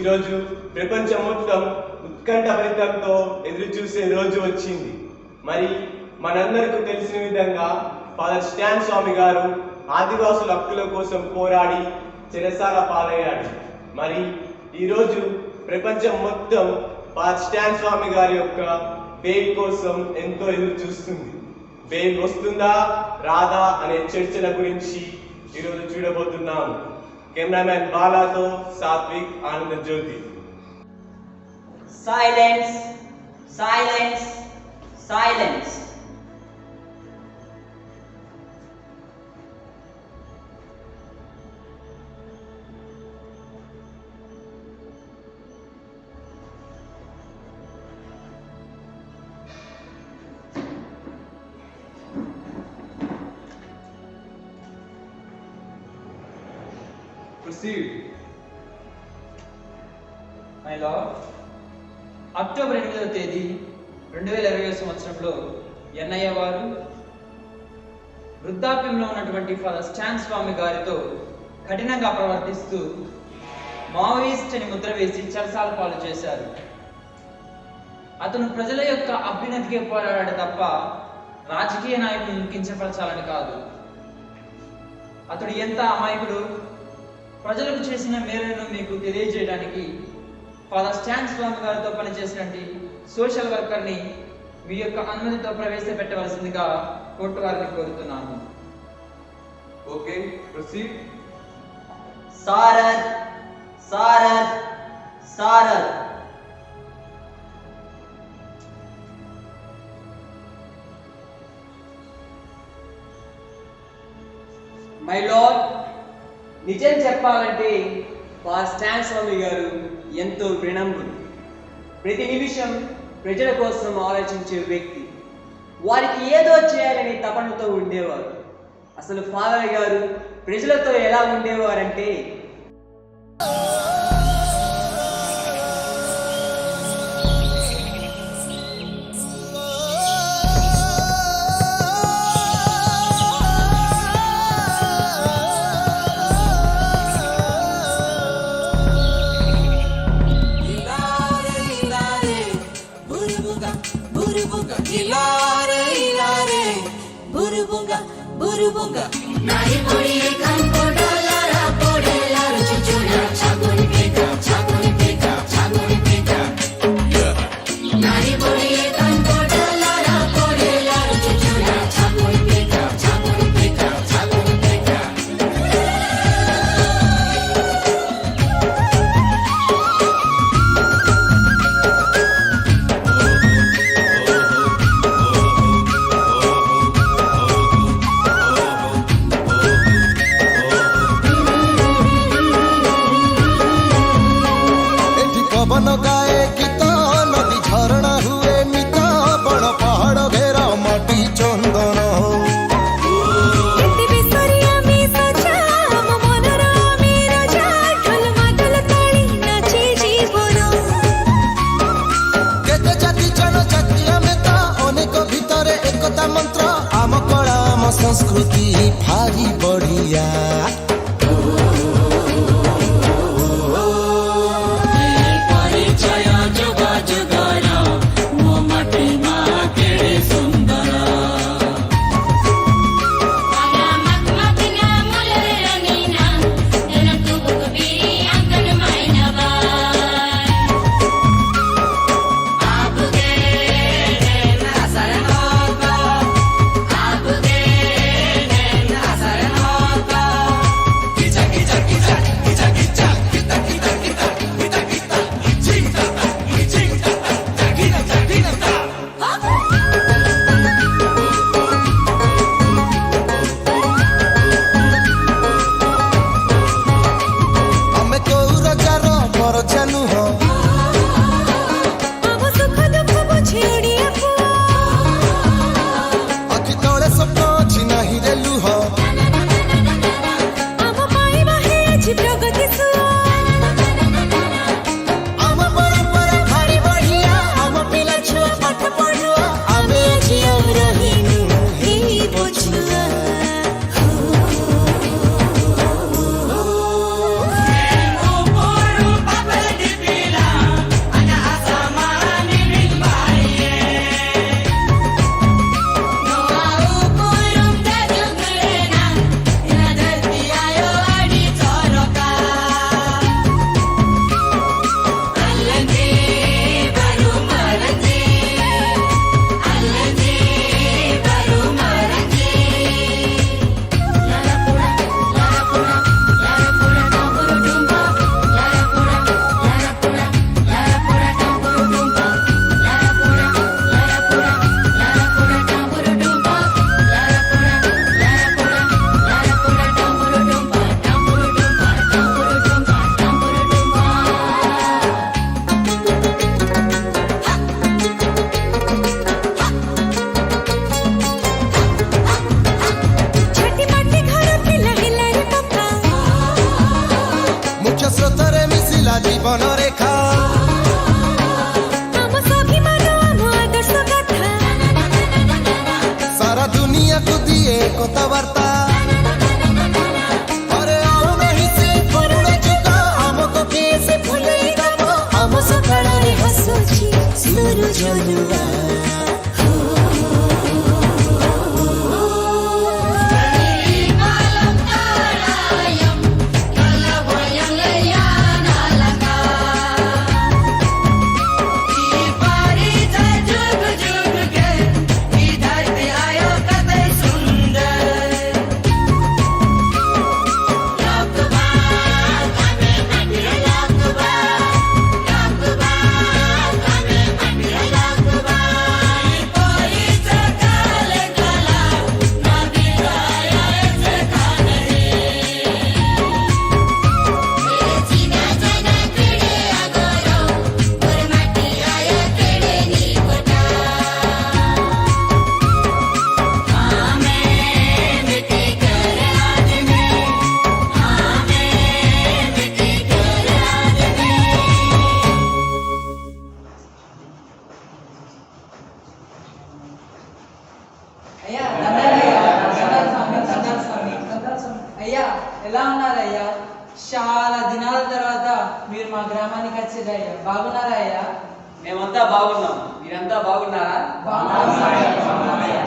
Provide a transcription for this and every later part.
ఈరోజు ప్రపంచం మొత్తం ఉత్కంఠభరితంతో ఎదురు చూసే రోజు వచ్చింది. మరి మనందరికీ తెలిసిన విధంగా ఫాదర్ స్టాన్ స్వామి గారు ఆదివాసుల హక్కుల కోసం పోరాడి చెరసాల పాలయ్యాడు. మరి ఈరోజు ప్రపంచం మొత్తం ఫాదర్ స్టాన్ స్వామి గారి యొక్క బెయిల్ కోసం ఎంతో ఎదురు చూస్తుంది. బెయిల్ వస్తుందా రాదా అనే చర్చల గురించి ఈరోజు చూడబోతున్నాము. కెమెరామ్యాన్ బాలాతో Sathvik, Ananda Jyothi. Silence, silence, silence. Proceed. My lord, October 8వ తేదీ 2020 సంవత్సరంలో ఎన్ఐఏ వారు వృద్ధాప్యంలో ఉన్నటువంటి ఫాదర్ స్టాన్ స్వామి గారితో కఠినంగా ప్రవర్తిస్తూ మావోయిస్ట్ అని ముద్ర వేసి చెరసాల పాలు చేశారు. అతను ప్రజల యొక్క అభ్యున్నతికి పోరాడాడు తప్ప రాజకీయ నాయకులను కించపరచాలని కాదు. అతడు ఎంత అమాయకుడు, ప్రజలకు చేసిన మేలును మీకు తెలియజేయడానికి ఫాదర్ స్టాన్ స్వామి గారితో పనిచేసినటువంటి సోషల్ వర్కర్ని మీ యొక్క అనుమతితో ప్రవేశపెట్టవలసిందిగా కోర్టు వారిని కోరుతున్నాను. Okay, proceed. Sarath, Sarath, Sarath. My lord, నిజం చెప్పాలంటే ఫాదర్ స్టాన్ స్వామి గారు ఎంతో వినమ్రుడు. ప్రతి నిమిషం ప్రజల కోసం ఆలోచించే వ్యక్తి. వారికి ఏదో చేయాలని తపనతో ఉండేవారు. అసలు ఫాదర్ గారు ప్రజలతో ఎలా ఉండేవారంటే Burubunga, nai poriye kampo dolara podelaru chuchura chagoni pika, chagoni pika. Yeah. Nai poriye kampo dolara podelaru chuchura chagoni pika. संस्कृति भारी बढ़िया परिचय রেখা সারা দুনিয়াକୁ দিয়ে কথাবার্তা अरे आओ नहीं से पुराना जुगा हमको कैसे भूलेगा हम सकाळे हसुची सूरज जुआ అయ్యా దండాలయ్యా, దండాలు స్వామి, దండాలు స్వామి, దండాలు స్వామి. అయ్యా ఎలా ఉన్నారయ్యా? చాలా దినాల తర్వాత మీరు మా గ్రామానికి వచ్చేదయ్యా. బాగున్నారా అయ్యా? మేమంతా బాగున్నాం, మీరంతా బాగున్నారా? బాగున్నామయ్యా.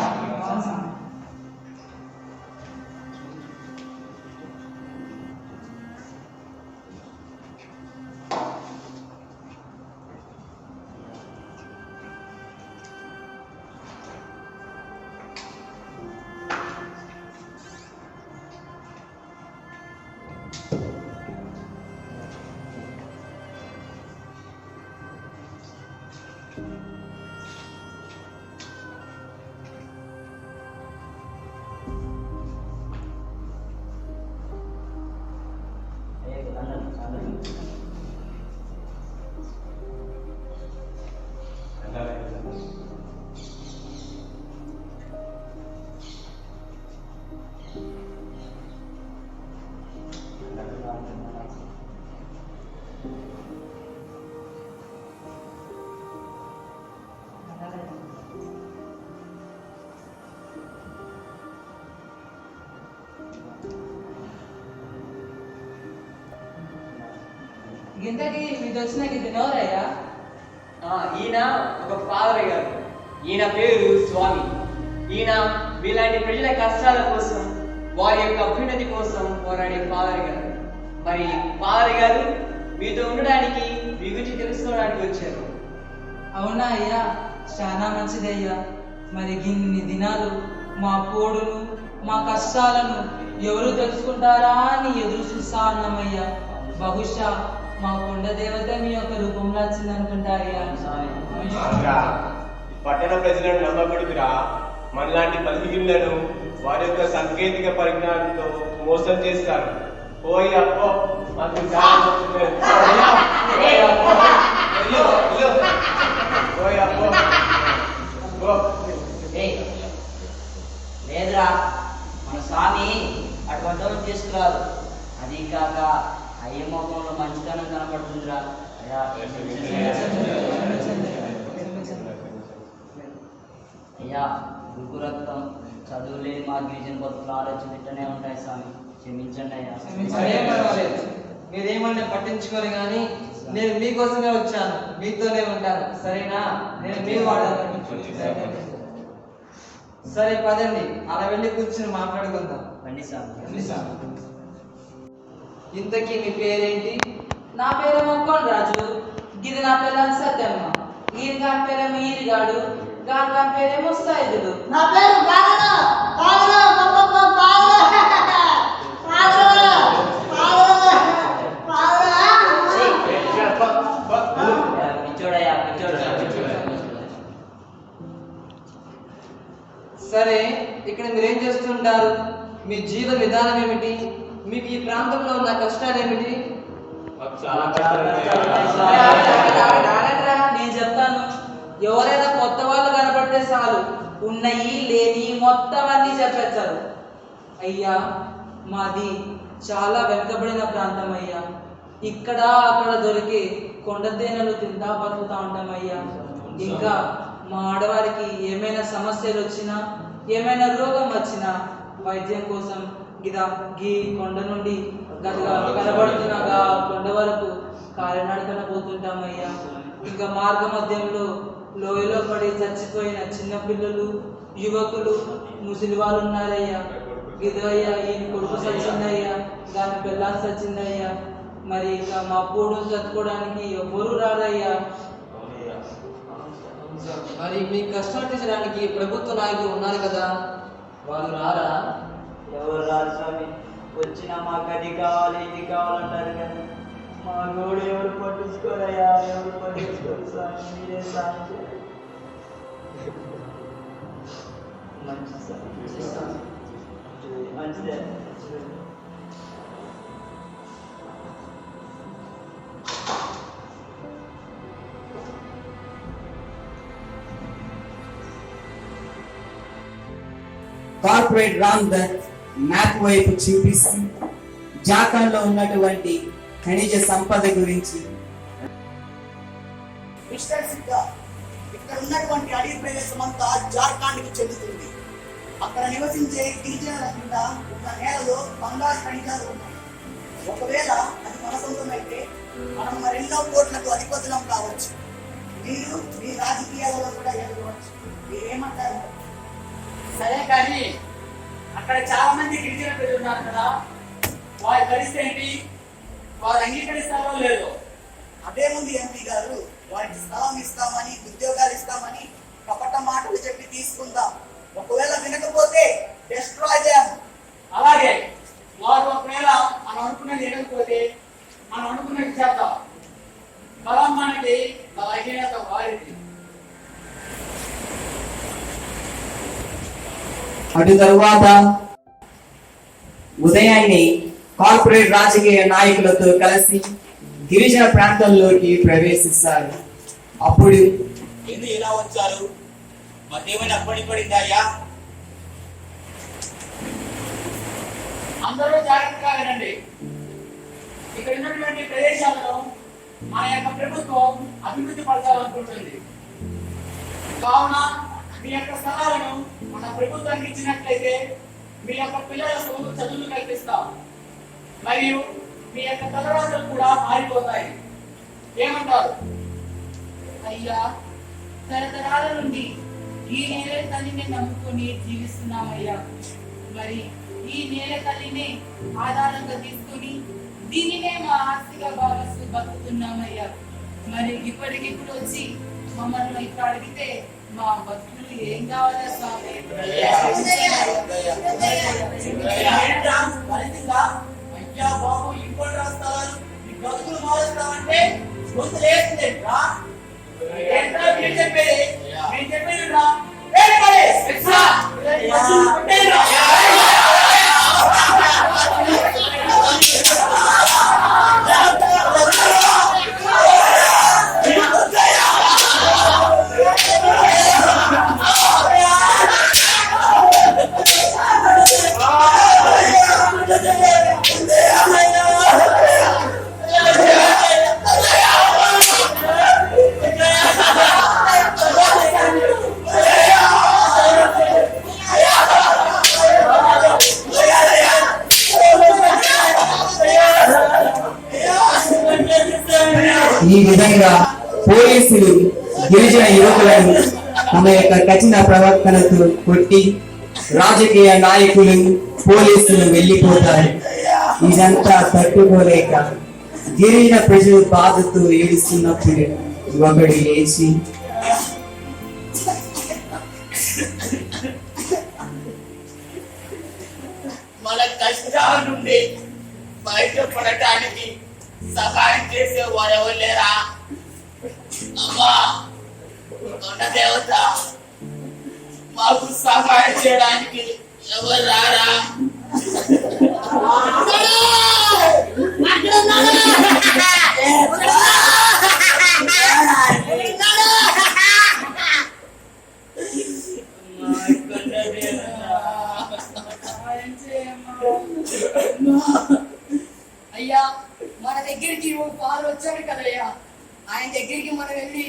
ఇంతకీ మీరు వచ్చిన ఎవరయ్యా? ఈయన ఒక ఫాదర్ గారు. ఈయన పేరు స్వామి. ఈయన మీలాంటి ప్రజల కష్టాల కోసం, వారి యొక్క అభ్యున్నతి కోసం పోరాడే ఫాదర్ గారు. మరి ఫాదర్ గారు మీతో ఉండడానికి మీ గురించి తెలుసుకోవడానికి వచ్చారు. అవునా అయ్యా, చాలా మంచిది అయ్యా. మరి ఇన్ని దినాలు మా పోడును మా కష్టాలను ఎవరు తెలుసుకుంటారా అని ఎదురు చూస్తా ఉన్నామయ్యా. బహుశా మా కొండ దేవత మీ యొక్క రూపంలో వచ్చింది అనుకుంటా అయ్యా. పట్టణ ప్రజలను నమ్మకూడదురా. మనలాంటి బలిహీనులను వారి యొక్క సాంకేతిక పరిజ్ఞానంతో మోసం చేస్తారు. పోయి అప్పో మాకు లేదురా, మన స్వామి అటువంటి తీసుకురాదు. అది కాక అయ్య ముఖంలో మంచితనం కనపడుతుందిరా. అయ్యా గురు రక్తం చదువు లేని మా గిరిజన బతుకులు ఆలోచన ఇట్టనే ఉంటాయి స్వామి, క్షమించండి అయ్యా. అదేం పర్వాలేదు, మీరేమన్నా పట్టించుకోరు కానీ నేను మీకోసమే వచ్చాను, మీతోనే ఉంటాను. సరేనా? నేను మీ వాడాను. సరే పదండి, అలా వెళ్ళి కూర్చుని మాట్లాడుకుందాం. రండి స్వామి. ఇంతకీ మీ పేరేంటి? నా పేరు మొక్కోన్ రాజు. ఇది నా పిల్లని సత్యమ్మ. ఈయన గారి పేరేమో ఈరిగాడు, గారి పేరేమో ముస్తాయిదుడు. నా పేరు బాలన బాలన పప్ప బాలన పిచ్చోడయ్యా, పిచ్చోడు. సరే, ఇక్కడ మీరేం చేస్తుంటారు? మీ జీవన విధానం ఏమిటి? మీకు ఈ ప్రాంతంలో ఉన్న కష్టాలు ఏమిటి? నేను చెప్తాను. ఎవరైనా కొత్త వాళ్ళు కనపడితే చాలు, ఉన్నాయి లేని మొత్తం అన్ని చెప్పేస్తారు. అయ్యా, మాది చాలా వెనుకబడిన ప్రాంతం అయ్యా. ఇక్కడ అక్కడ దొరికి కొండ తేనెలు తింటా బతుకుతా ఉంటామయ్యా. ఇంకా మా ఆడవారికి ఏమైనా సమస్యలు వచ్చినా, ఏమైనా రోగం వచ్చినా వైద్యం కోసం గీ కొండ నుండి కనబడుతున్న కొండ వరకు కాలినడకన పోతుంటామయ్యా. ఇంకా మార్గ మధ్యంలో లోయలో పడి చచ్చిపోయిన చిన్నపిల్లలు, యువకులు, ముసలి వాళ్ళు ఉన్నారయ్యా. గిదయ్యా ఈయన కొడుకు చచ్చిందయ్యా, దాని పిల్లలు చచ్చిందయ్యా. మరి ఇక మా పూడు చదువుకోవడానికి ఎవరు రారయ్యా. మరి మీ కష్టాలు తీర్చడానికి ప్రభుత్వ నాయకులు ఉన్నారు కదా, వాళ్ళు రారా? ఎవరు రాదు స్వామి. వచ్చిన మాకు అది కావాలి ఇది కావాలంటారు కానీ మా గోడు ఎవరు పట్టించుకోరయ్యా, ఎవరు పట్టించుకోరు స్వామి. మీరే సాయం చేయండి. మంచిదే. కార్పొరేట్ రామ్ దత్ మ్యాప్ వైపు చూపిస్తూ జార్ఖండ్లో ఉన్నటువంటి ఖనిజ సంపద గురించి మిస్టర్ సిద్ధా, ఇక్కడ ఉన్నటువంటి అడవి ప్రదేశం అంతా జార్ఖండ్కి చెందుతుంది. అక్కడ నివసించే గిరిజనుల కింద ఉన్న నేలలో బంగారు ఖనిజాలు ఉన్నాయి. ఒకవేళ అది మన సొంతమైతే మనం మరెన్నో కోట్లకు అధిపతులం కావచ్చు. మీరు మీ రాజకీయాలలో కూడా ఎదగవచ్చు. మీరేమంటారు? సరే కానీ అక్కడ చాలా మంది గిరిజన ప్రజలు ఉన్నారు కదా, వారి పరిస్థితి ఏంటి? వారు అంగీకరిస్తారో లేదో? అదేముంది ఎంపీ గారు, వారికి స్థలం ఇస్తామని, ఉద్యోగాలు ఇస్తామని కపట మాటలు చెప్పి తీసుకుందాం. ఒకవేళ వినకపోతే డిస్ట్రాయ్ చేయం. అలాగే వారు ఒకవేళ మనం అనుకున్నది వినకపోతే మనం అనుకున్నది చేద్దాం. బలం మనకి, బలహీనత వారిది. అటు తరువాత ఉదయాన్నే కార్పొరేట్ రాజకీయ నాయకులతో కలిసి గిరిజన ప్రాంతంలోకి ప్రవేశిస్తారు. అప్పుడు ఎందుకు ఇలా వచ్చారు? మధ్యమైన పడిందాయా? అందరూ జాగ్రత్తగా వినండి. ఇక్కడ ఉన్నటువంటి ప్రదేశాలను మన యొక్క ప్రభుత్వం అభివృద్ధి పరచాలనుకుంటుంది. కావున మీ యొక్క స్థలాలను మన ప్రభుత్వానికి ఇచ్చినట్లయితే మీ యొక్క పిల్లలకు చదువులు కల్పిస్తాం, మరియు మీ యొక్క తలరాతలు కూడా మారిపోతాయి. ఏమంటారు? అయ్యా, తరతరాల నుండి ఈ నేల తల్లిని నమ్ముకొని జీవిస్తున్నామయ్యా. మరి ఈ నేల తల్లిని ఆధారంగా తీసుకుని దీనినే మా ఆస్తిగా భావిస్తూ బతుకుతున్నామయ్యా. మరి ఇప్పటికిప్పుడు వచ్చి మమ్మల్ని ఇక్కడ అడిగితే మా భక్తులు ఏం కావాలా స్వామి? అయ్యా బాబు, ఇంకోటి రాస్తాను మీ బతుకులు మారుస్తామంటే గొంతు లేస్తుంది. చెప్పేది నేను చెప్పేది రా. ఈ విధంగా పోలీసులు గిరిజన యువకులను తమ యొక్క కఠిన ప్రవర్తనతో కొట్టి రాజకీయ నాయకులు, పోలీసులు వెళ్ళిపోతారు. ఇదంతా తట్టుకోలేక గిరిజన ప్రజలు బాధతో ఏడుస్తున్నప్పుడు ఒకడు లేచి, మన కష్టాల నుండి బయటపడటానికి సహాయం చేసే వారు ఎవరు లేరా? అమ్మా కొండ దేవత, మాకు సహాయం చేయడానికి ఎవరు రారా? అయ్యా, మన దగ్గరికి దగ్గరికి మనం వెళ్ళి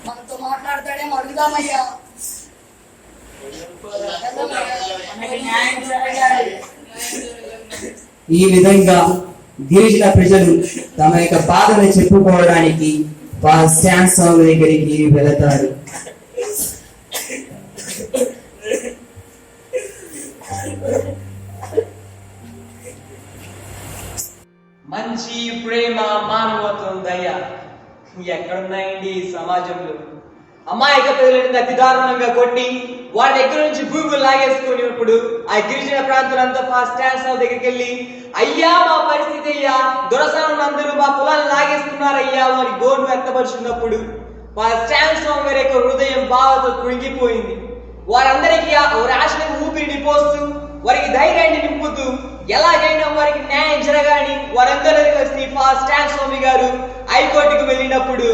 మనతో మాట్లాడతాడేమో అడుగుదామయ్యా. మనకి న్యాయం జరగాలి. ఈ విధంగా గిరిజన ప్రజలు తమ యొక్క బాధను చెప్పుకోవడానికి వారు స్టాన్ స్వామి దగ్గరికి వెళతారు. మంచి ప్రేమ, మానవత్వం, దయ ఎక్కడున్నాయండి ఈ సమాజంలో? అమాయక పిల్లలని అతి దారుణంగా కొట్టి వాళ్ళ దగ్గర నుంచి భూములు లాగేసుకునేప్పుడు ఆ గిరిజన ప్రాంతాలంతా స్టాన్ స్వామి దగ్గరికి వెళ్ళి, అయ్యా మా పరిస్థితి అయ్యా, దొరసాలను అందరూ మా పొలాన్ని లాగేసుకున్నారయ్యా అని గోడు వ్యక్తపరుచున్నప్పుడు స్టాన్ స్వామి గారి యొక్క హృదయం బాధతో కృంగిపోయింది. వారందరికీ ఆశలకు ఊపిరిని పోస్తూ వారికి ధైర్యాన్ని నింపుతూ ఎలాగైనా వారికి న్యాయం జరగాలని వారందరూ కలిసి స్టాన్ స్వామి గారు హైకోర్టుకు వెళ్ళినప్పుడు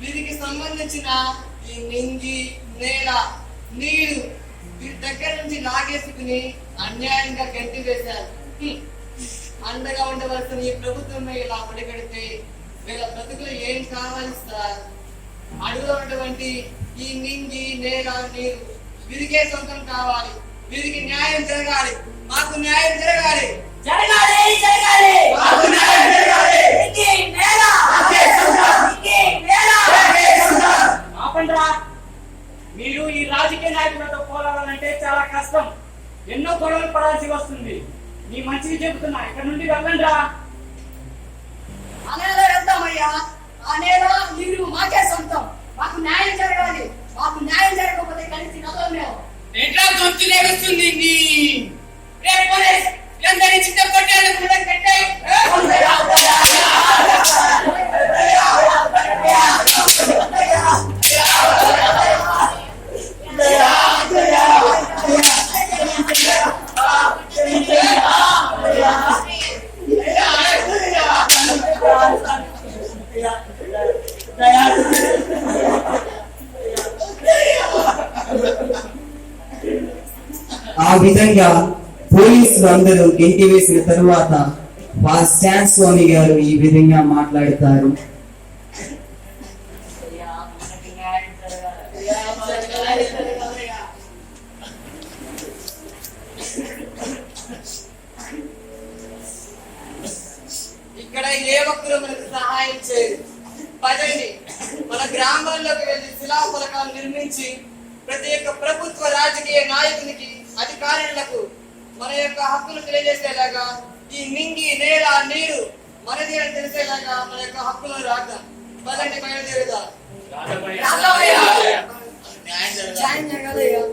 వీరికి సంబంధించిన ఈ నింగి, నేల, నీరు వీరి దగ్గర నుంచి లాగేసుకుని అన్యాయంగా గంటి వేశారు. అండగా ఉండవలసిన ఈ ప్రభుత్వమే ఇలా ఒడిగడితే వీళ్ళ బ్రతుకులు ఏం కావాలి సార్? అడుగులో ఉన్నటువంటి ఈ నింగి, నేల, నీరు వీరికే సొంతం కావాలి. వీరికి న్యాయం జరగాలి. మాకు న్యాయం జరగాలి. జరగాలి జరగాలి మాకు న్యాయం జరగాలి. ఆపండ్రా, మీరు ఈ రాజకీయ నాయకులతో పోరాడాలంటే చాలా కష్టం. ఎన్నో గొడవలు పడాల్సి వస్తుంది. మీ మంచిది చెబుతున్నా, ఇక్కడ నుండి వెళ్ళండిరా. ఆ నేలలో వెళ్తామయ్యా. ఆ నేల, నీరు మాకే సొంతం. మాకు న్యాయం జరగాలి. మాకు న్యాయం జరగకపోతే కలిసి నదలేము. ఎట్లా గొంతు లేస్తుంది నీ? రేపు పోలీస్ ఎందరి చిత్త కొట్టాలని కూడా కట్టాయి. ఆ విధంగా పోలీసులు అందరూ గెంటి వేసిన తరువాత స్టాన్ స్వామి గారు ఈ విధంగా మాట్లాడతారు. ఇక్కడ ఏ ఒక్కరు మనకు సహాయం చేయరు. పదండి, మన గ్రామాల్లోకి వెళ్ళి శిలాఫలకాలు నిర్మించి ప్రతి ఒక్క ప్రభుత్వ రాజకీయ నాయకునికి, అధికారులకు మన యొక్క హక్కులు తెలియజేసేలాగా, ఈ నింగి, నేల, నీరు మనది అని తెలిసేలాగా మన యొక్క హక్కులను రాద్దాం. పదండి, బయలుదేరుదా. న్యాయం జరగాలయ్యా.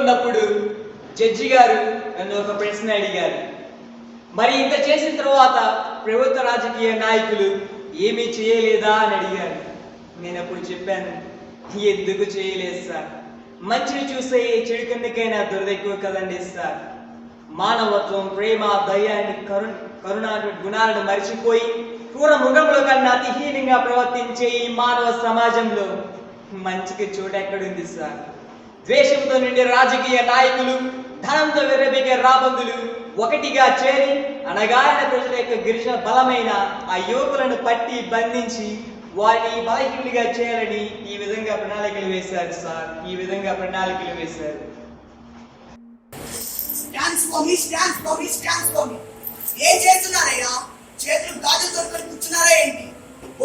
ఉన్నప్పుడు జడ్జి గారు నన్ను ఒక ప్రశ్న అడిగారు. మరి ఇంత చేసిన తర్వాత ప్రభుత్వ రాజకీయ నాయకులు ఏమీ చేయలేదా అని అడిగారు. నేను అప్పుడు చెప్పాను, ఎందుకు చేయలేదు సార్, మంచిని చూసే చెడు కిందకైనా దురద ఎక్కువ కదండి సార్. మానవత్వం, ప్రేమ, దయాన్ని, కరుణ గుణాలను మరిచిపోయి క్రూర మృగముల కన్నా అతిహీనంగా ప్రవర్తించే ఈ మానవ సమాజంలో మంచికి చోటు ఎక్కడుంది సార్? ద్వేషంతో నిండే రాజకీయ నాయకులు, ధనంతో విర్రబీగే రాబందులు ఒకటిగా చేరి అనగారిన ప్రజల యొక్క గిరిజన బలమైన ఆ యువకులను పట్టి బంధించి వారిని బలహీనులుగా చేయాలని ఈ విధంగా ప్రణాళికలు వేశారు సార్. ఈ విధంగా ప్రణాళికలు వేశారు. ఏం చేస్తున్నారయ్యా? చేతులు గాజులు దొరుకుని కూర్చున్నారా ఏంటి?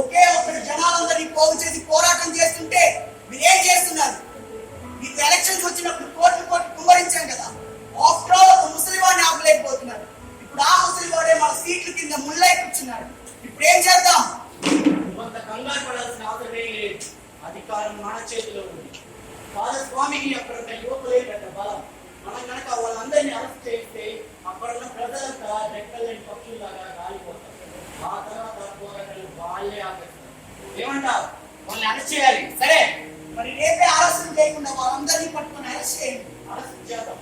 ఒకే ఒక్కటి జనాలందరినీ పోగు చేసి పోరాటం చేస్తుంటే మీరేం చేస్తున్నారు? మీకు ఎలక్షన్స్ వచ్చినప్పుడు కోట్లు కుమ్మరించాం కదా. ఆఫ్టర్ ఆల్ ఒక ముసలివాడిని ఆపలేకపోతున్నారు. ఇప్పుడు ఆ ముసలివాడే మన సీట్ల కింద ముళ్ళై కూర్చున్నాడు. ఇప్పుడు ఏం చేద్దాం? కొంత కంగారు పడాల్సిన అవసరమే లేదు. అధికారం మన చేతిలో ఉంది. స్వామికి అక్కడ యువకులే పెద్ద బలం. మనం కనుక వాళ్ళందరినీ అరెస్ట్ చేస్తే అక్కడున్న ప్రజలంతా రెక్కలేని పక్షుల్లాగా గాలిపోతారు. ఆ తర్వాత పోరాటాలు వాళ్ళే ఆపేస్తారు. ఏమంటారు? వాళ్ళని అరెస్ట్ చేయాలి. సరే, మరి రేపే ఆలస్యం చేయకుండా వాళ్ళందరినీ పట్టుకొని అరెస్ట్ చేయండి. అరెస్ట్ చేద్దాం.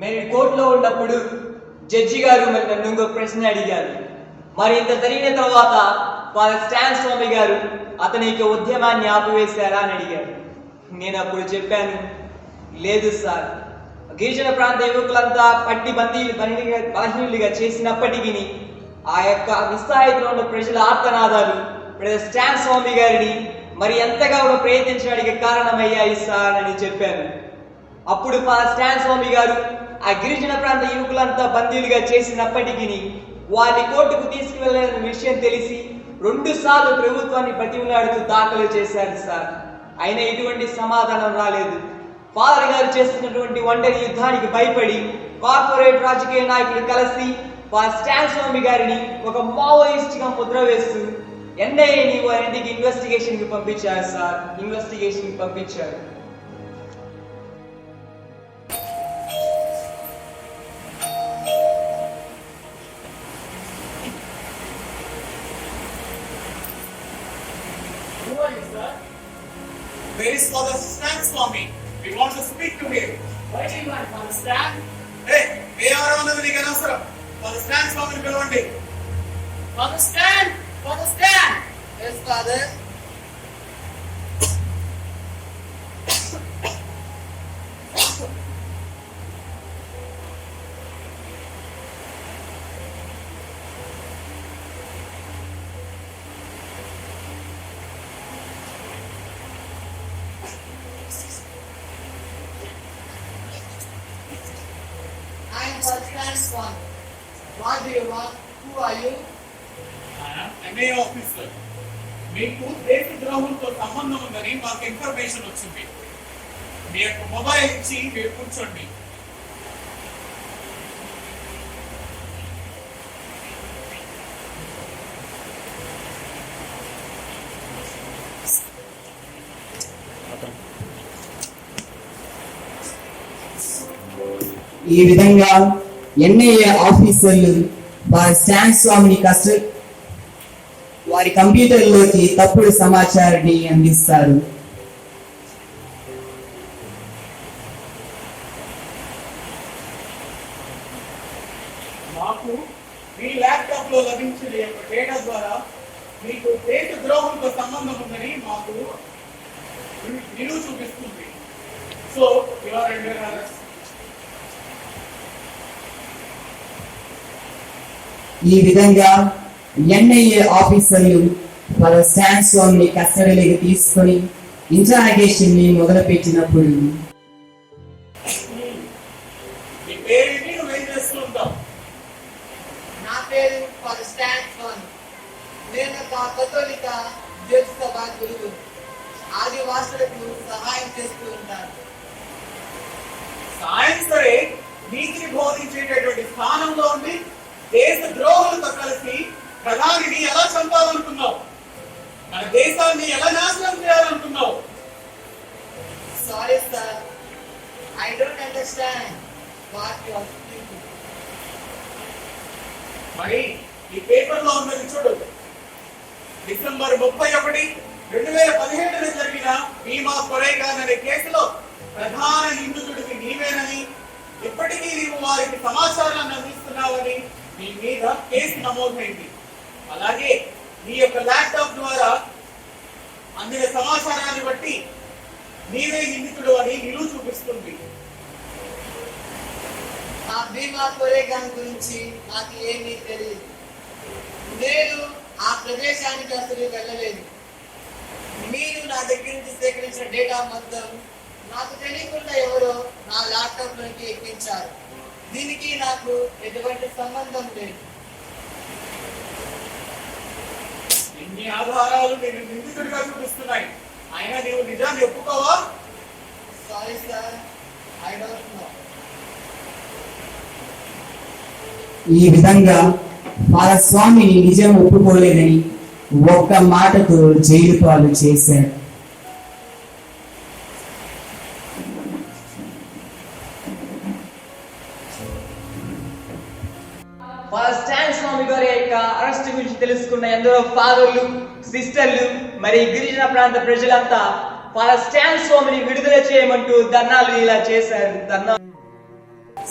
మేము కోర్టులో ఉన్నప్పుడు జడ్జి గారు మరి నన్ను ఇంకో ప్రశ్న అడిగారు. మరి ఇంత జరిగిన తర్వాత ఫాదర్ స్టాన్ స్వామి గారు అతని యొక్క ఉద్యమాన్ని ఆపివేశారా అని అడిగారు. నేను అప్పుడు చెప్పాను, లేదు సార్, గిరిజన ప్రాంత యువకులంతా పట్టి బలహీనులుగా చేసినప్పటికీ ఆ యొక్క నిస్సహాయతలో ఉన్న ప్రజల ఆర్తనాదాలు బ్రదర్ స్టాన్ స్వామి గారిని మరి ఎంతగా కూడా ప్రయత్నించడానికి కారణమయ్యాయి సార్ అని చెప్పాను. అప్పుడు ఫాదర్ స్టాన్ స్వామి గారు ఆ గిరిజన ప్రాంత యువకులంతా బందీలుగా చేసినప్పటికీ వారిని కోర్టుకు తీసుకువెళ్ళిన విషయం తెలిసి 2 సార్లు ప్రభుత్వాన్ని బతిమలాడుతూ దాఖలు చేశారు సార్. అయినా ఎటువంటి సమాధానం రాలేదు. ఫాదర్ గారు చేస్తున్నటువంటి ఒంటరి యుద్ధానికి భయపడి కార్పొరేట్ రాజకీయ నాయకులు కలిసి ఫాదర్ స్టాన్ స్వామి గారిని ఒక మావోయిస్ట్ గా ముద్ర వేస్తూ ఎన్ఐఏని వారింటికి ఇన్వెస్టిగేషన్ కి పంపించారు సార్. ఇన్వెస్టిగేషన్ కి పంపించారు. Where is Father Stan Swami? We want to speak to him. Why do you want Father Stan? Hey, we are on the weekend also. Father Stan Swami will one day. Father Stan! Father Stan! Yes, Father. I am Father Stan Swami. What do you want? Who are you? MA officer. మీకు దేశ ద్రోహంతో సంబంధం ఉందని మాకు information వచ్చింది. మీ యొక్క mobile ఇచ్చి మీరు కూర్చోండి. ఈ విధంగా ఎన్ఐఏ ఆఫీసర్లు వారి స్టాన్ స్వామిని వారి కంప్యూటర్లోకి తప్పుడు సమాచారాన్ని అందిస్తారు. మాకు మీ ల్యాప్టాప్ లో లభించిన యొక్క డేటా ద్వారా మీకు దేశ ద్రోహంతో సంబంధం ఉందని మాకు నిలువు చూపిస్తుంది. So you are under arrest. ఈ విధంగా ఎన్ఐఏ ఆఫీసర్లు ఫాదర్ స్టాన్ స్వామిని కస్టడీలోకి తీసుకొని ఇంట్రాగేషన్ ని మొదలుపెట్టినప్పుడు మీ పేరుని నువ్వేం చేస్తుంటావు? నా పేరు ఫాదర్ స్టాన్ స్వామి. నేను ఒక కథోలిక జ్యోతి సభ గురువు. ఆదివాసులకు సహాయం చేస్తూ ఉంటాను. సాయం సరే, నీతిని బోధించేటటువంటి స్థానంలో ఉండి దేశ ద్రోహులతో కలిసి ప్రధానిని ఎలా చంపాలనుకున్నావు? మన దేశాన్ని ఎలా నాశనం చేయాలనుకున్నావు? Sorry, sir. I don't understand what you are thinking. మరి ఈ పేపర్ లో ఉన్నది చూడు. డిసెంబర్ 31, 2017 జరిగిన భీమా కొరేగాన్ అనే కేసులో ప్రధాన నిందితుడికి నీవేనని, ఇప్పటికీ నీవు వారికి సమాచారాన్ని అందిస్తున్నావని నీ మీద కేసు నమోదైంది. అలాగే నీ యొక్క ల్యాప్టాప్ ద్వారా అందిన సమాచారాన్ని బట్టి నీవే నిందితుడు అని నిలువు చూపిస్తుంది. ఆ భీమా కొరేగాన్ గురించి నాకు ఏమీ తెలియదు. నేను ఆ ప్రదేశానికి అసలు వెళ్ళలేదు. మీరు నా దగ్గర నుంచి సేకరించిన డేటా మొత్తం నాకు తెలియకుండా ఎవరో నా ల్యాప్టాప్ లోకి ఎక్కించారు. దీనికి నాకు ఎటువంటి సంబంధం లేదు. నీ ఆధారాలు నేను నిందితుడిగా చూపిస్తున్నాయి. అయినా నీవు నిజాన్ని ఒప్పుకోవా? Sorry sir, I don't know. ఈ విధంగా ఫాదర్ స్వామిని నిజం ఒప్పుకోలేదని ఒక్క మాటతో జైలు పాలు చేశాడు. ఫాదర్ స్టాన్ స్వామి గారి యొక్క అరెస్ట్ గురించి తెలుసుకున్న ఎందరో ఫాదర్లు, సిస్టర్లు, మరి గిరిజన ప్రాంత ప్రజలంతా ఫాదర్ స్టాన్ స్వామిని విడుదల చేయమంటూ ధర్నాలు ఇలా చేశారు. ధర్నా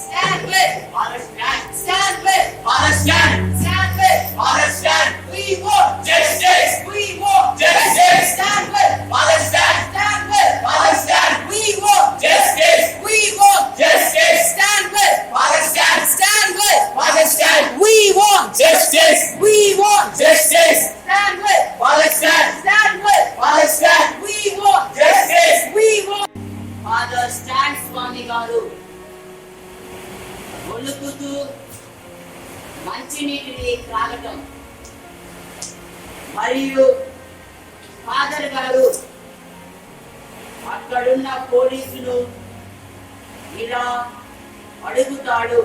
Stand with Father Stan! stand with Father Stan! stand with Father Stan! we want Justice! we want Justice! stand with Father Stan! stand with Father Stan! we want Justice! we want Justice! stand with Father Stan! stand with Father Stan! we want Justice! we want Justice! stand with Father Stan! stand with Father Stan! we want Justice! we want father Stan Swamy garu ఒళ్ళుకుతూ మంచినీటిని త్రాగటం మరియు father గారు అక్కడున్న పోలీసులు ఇలా అడుగుతాడు,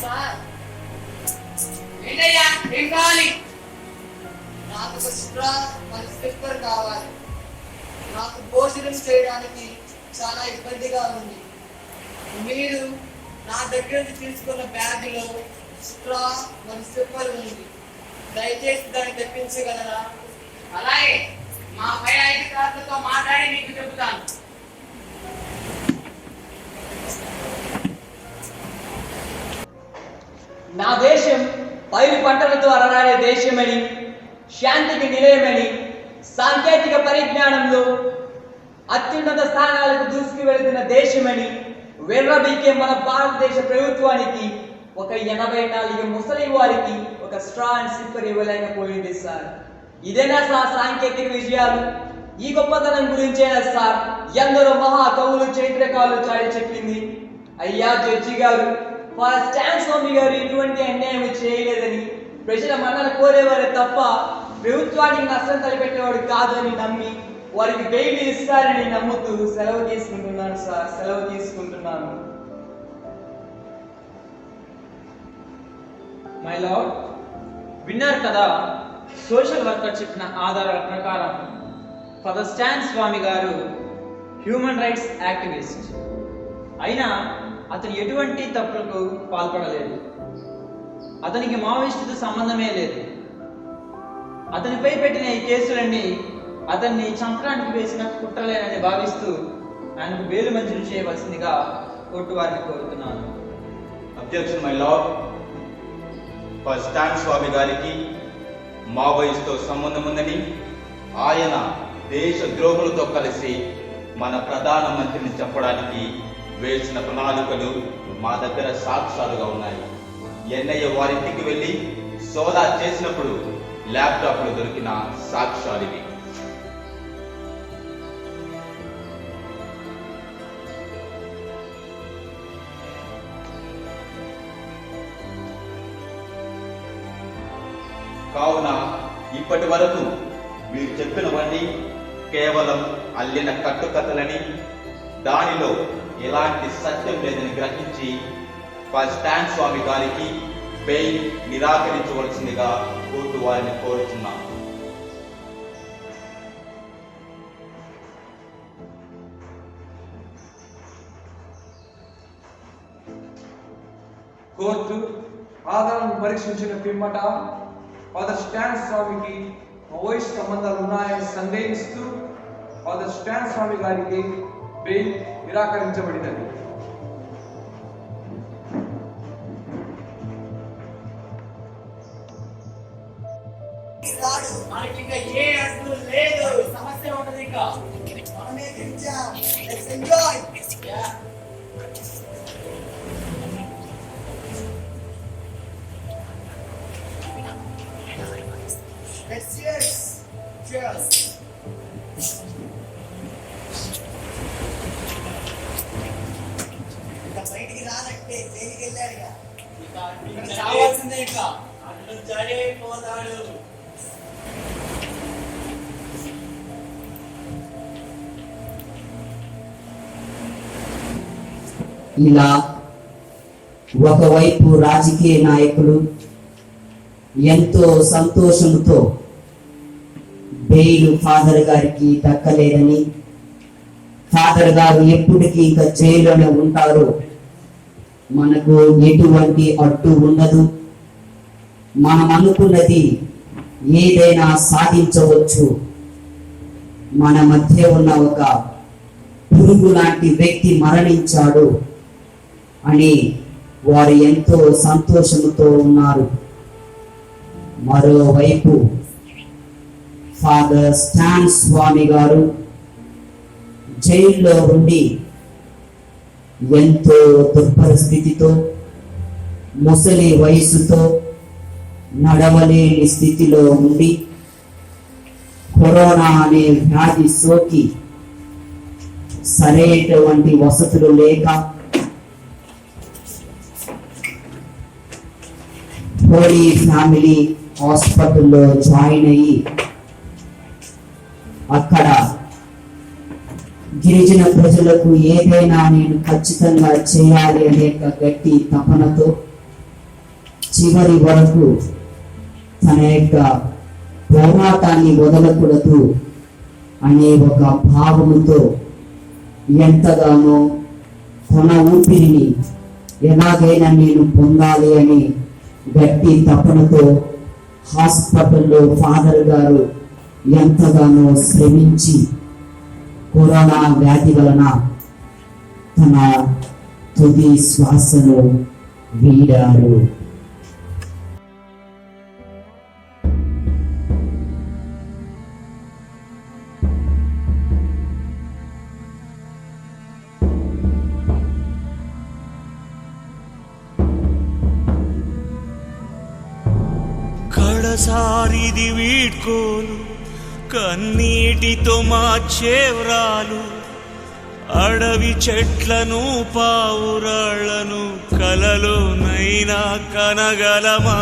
sir ఏంటయ్యా ఏం కావాలి? నాకు ఒక స్ట్రా మరి స్లిప్పర్ కావాలి. నాకు భోజనం చేయడానికి చాలా ఇబ్బందిగా ఉంది. మీరు నా దగ్గర నుంచి తీసుకున్న బ్యాగ్లో స్ట్రా మరి స్లిప్పర్ ఉంది. దయచేసి దాన్ని తెప్పించగలరా? అలాగే మా పై అధికారులతో మాట్లాడి నీకు చెబుతాను. నా దేశం పైరు పంటలతో అలరాడే దేశమని, శాంతికి నిలయమని, సాంకేతిక పరిజ్ఞానంలో అత్యున్నత స్థానాలకు దూసుకు వెళుతున్న దేశమని వెర్రబీకే మన భారతదేశ ప్రభుత్వానికి ఒక 84 ముసలి వారికి ఒక స్ట్రా అండ్ స్లిప్పర్ ఇవ్వలేకపోయింది సార్. ఇదేనా సార్ సాంకేతిక విజయాలు? ఈ గొప్పతనం గురించేనా సార్ ఎందరో మహా కవులు, చరిత్రకారులు చాటి చెప్పింది? అయ్యా జడ్జి గారు, ఫాదర్ స్టాన్ స్వామి గారు ఇటువంటి అన్యాయం చేయలేదని, ప్రజల మన్నన కోరేవారే తప్ప ప్రభుత్వానికి నష్టం తలపెట్టేవాడు కాదు అని నమ్మి వారికి బెయిల్ ఇస్తారని నమ్ముతూ సెలవు తీసుకుంటున్నాను సార్, సెలవు తీసుకుంటున్నాను. మై లార్డ్, విన్నారు కదా సోషల్ వర్కర్ చెప్పిన ఆధారాల ప్రకారం ఫాదర్ స్టాన్ స్వామి గారు హ్యూమన్ రైట్స్ యాక్టివిస్ట్. అయినా అతను ఎటువంటి తప్పులకు పాల్పడలేదు. అతనికి మావోయిస్టుతో సంబంధమే లేదు. అతనిపై పెట్టిన ఈ కేసులన్నీ అతన్ని చంపడానికి వేసిన కుట్రలేనని భావిస్తూ ఆయనకు బెయిల్ మంజూరు చేయవలసిందిగా కోర్టు వారిని కోరుతున్నాను. Objection my lord. Father Stan Swamy గారికి మావోయిస్టుతో సంబంధం ఉందని, ఆయన దేశ ద్రోహులతో కలిసి మన ప్రధానమంత్రిని చంపడానికి వేసిన ప్రణాళికలు మా దగ్గర సాక్ష్యాలుగా ఉన్నాయి. ఎన్ఐఏ వారింటికి వెళ్ళి సోదా చేసినప్పుడు ల్యాప్టాప్లో దొరికిన సాక్ష్యాలు ఇవి. కావున ఇప్పటి వరకు మీరు చెప్పినవన్నీ కేవలం అల్లిన కట్టుకథలని, దానిలో ఎలాంటి సత్యం లేదని గ్రహించి ఫాదర్ స్టాన్ స్వామి గారికి బెయిల్ నిరాకరించవలసిందిగా కోర్టు వారిని కోరుతున్నాం. కోర్టు ఆధారాలను పరీక్షించిన పిమ్మట ఫాదర్ స్టాన్ స్వామికి మావోయిస్ట్ సంబంధాలు ఉన్నాయని సందేహిస్తూ ఫాదర్ స్టాన్ స్వామి గారికి బెయిల్ నిరాకరించబడినది. మనకి ఇంకా ఏ అడ్డు లేదు. సమస్య ఒకటి good job. Let's enjoy. Yeah. Let's cheers. Cheers. ఇంకా బయటికి రానంటే జైలుకి వెళ్ళాడుగా. ఇక్కడ చావాల్సిందే ఇంకా. అతను చనిపోతాడు. ఇలా ఒకవైపు రాజకీయ నాయకులు ఎంతో సంతోషంతో బెయిల్ ఫాదర్ గారికి దక్కలేదని, ఫాదర్ గారు ఎప్పటికీ ఇంకా జైల్లోనే ఉంటారు, మనకు ఎటువంటి అడ్డు ఉండదు, మనం అనుకున్నది ఏదైనా సాధించవచ్చు, మన మధ్య ఉన్న ఒక పురుగు లాంటి వ్యక్తి మరణించాడు అని వారు ఎంతో సంతోషంతో ఉన్నారు. మరోవైపు ఫాదర్ స్టాన్ స్వామి గారు జైల్లో ఉండి ఎంతో దుర్పరిస్థితితో, ముసలి వయసుతో, నడవలేని స్థితిలో ఉండి కరోనా అనే వ్యాధి సోకి సరైనటువంటి వసతులు లేక హోలీ ఫ్యామిలీ హాస్పిటల్లో జాయిన్ అయ్యి అక్కడ గిరిజన ప్రజలకు ఏదైనా నేను ఖచ్చితంగా చేయాలి అనే గట్టి తపనతో చివరి వరకు తన యొక్క పోరాటాన్ని వదలకూడదు అనే ఒక భావముతో ఎంతగానో కొన ఊపిరిని ఎలాగైనా నేను పొందాలి అని గట్టి తపనతో హాస్పిటల్లో ఫాదర్ గారు ఎంతగానో శ్రమించి కరోనా వ్యాధి వలన తన తుది శ్వాసను వీడారు. కడసారిది వీడ్కోలు కన్నీటితో మార్చేవ్రాలు, అడవి చెట్లను పావురాళ్లను కలలోనైనా కనగలమా,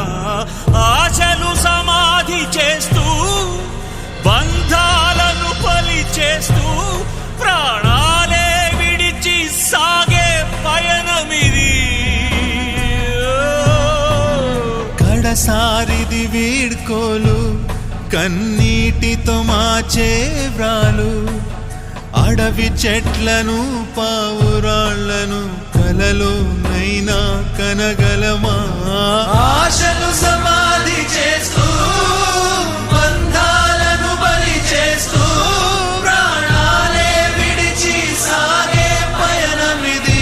ఆశలు సమాధి చేస్తూ బంధాలను పలి చేస్తూ ప్రాణాలే విడిచి సాగే పయనమిది. కడసారిది వీడ్కోలు కన్నీటితో మాచే వ్రాలు, అడవి చెట్లను పావురాళ్లను కలలోనైనా కనగలమా, ఆశలు సమాధి చేస్తూ బంధాలను బలి చేస్తూ ప్రాణాలే విడిచి సాగే పయనమిది.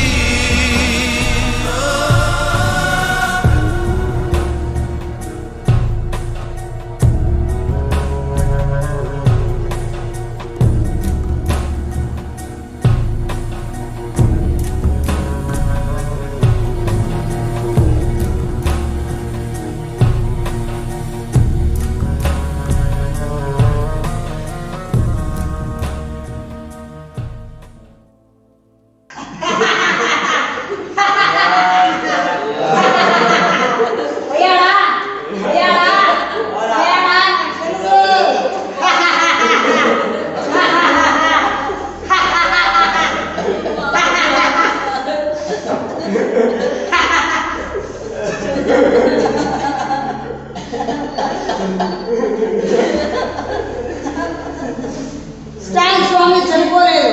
స్టాన్ స్వామి చనిపోలేదు.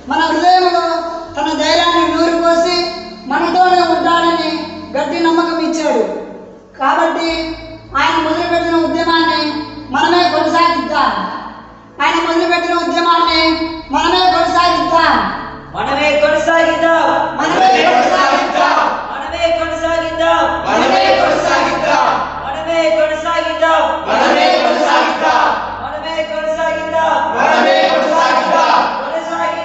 మన హృదయంలో తన ధైర్యాన్ని నూరిపోసి మనతోనే ఉంటాడని గట్టి నమ్మకం ఇచ్చాడు. కాబట్టి ఆయన మొదలుపెట్టిన ఉద్యమాన్ని మనమే కొనసాగిద్దాం. ఆయన మొదలుపెట్టిన ఉద్యమాన్ని మనమే కొనసాగిద్దాం. మనమే కొనసాగిద్దాం. మనమే కొనసాగిద్దాం. మనమే కొనసాగిద్దాం. మనమే కొనసాగిద్దాం. మనమే కొనసాగిద్దాం. మనమే కొనసాగిద్దాం. మనమే కొనసాగిద్దాం. మనమే కొనసాగిద్దాం. కొనసాగిద్దాం.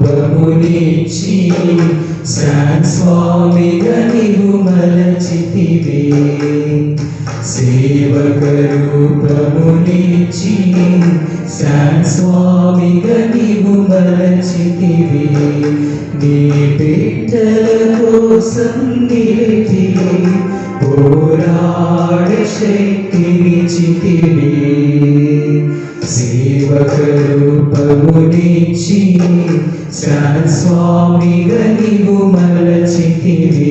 సేవకరూపమునిచ్చి స్వామిగా నీవు మలచితివే. సేవకరూపమునిచ్చి స్వామిగా నీవు మలచితివే. నీ బిడ్డల కోసం నిలిచి పోరాడ శక్తినిచ్చితివే. సేవకరూపమునిచ్చి స్వామిగా నీవు మలచితివే.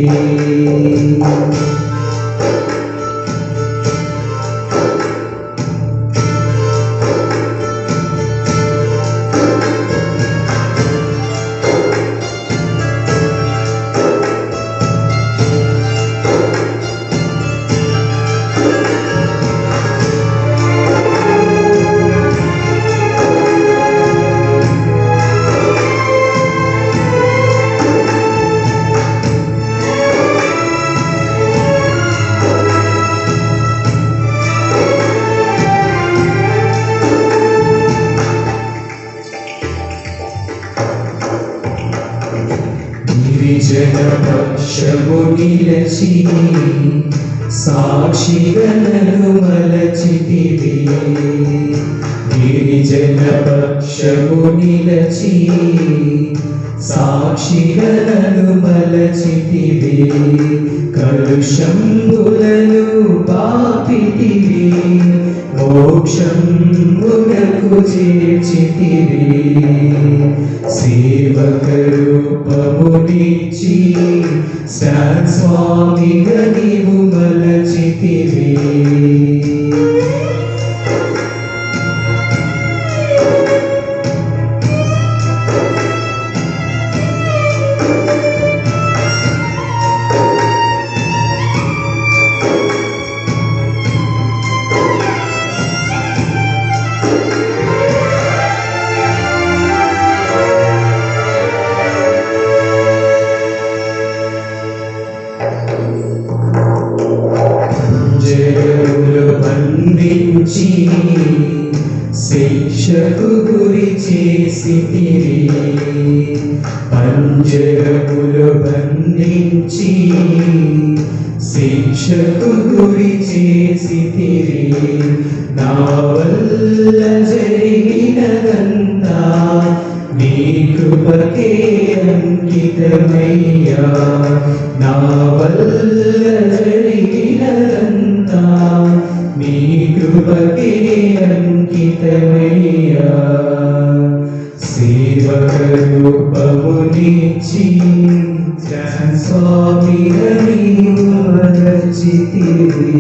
గిరిజనపక్షము నిలచి సాక్షిగలను మలచితివే. గిరిజనపక్షము నిలచి సాక్షిగలను మలచితివే. కలుషంబులను పాపితివే. మోక్షమునకు చేర్చితివే. సేవకరూపమునిచ్చి స్వామిగా నీవు మలచితివే. బంధించి శిక్షకు గురి చేసితివే. పంజరములు బంధించి శిక్షకు గురి చేసితివే. నా వల్ల జరిగినదంతా నీ కృపకే అంకితమయ్యా. నా వల్ల జరిగినదంతా నీ కృపకే అంకితమయ్యా. సేవకరూపమునిచ్చి స్వామిగా నీవు మలచితివే.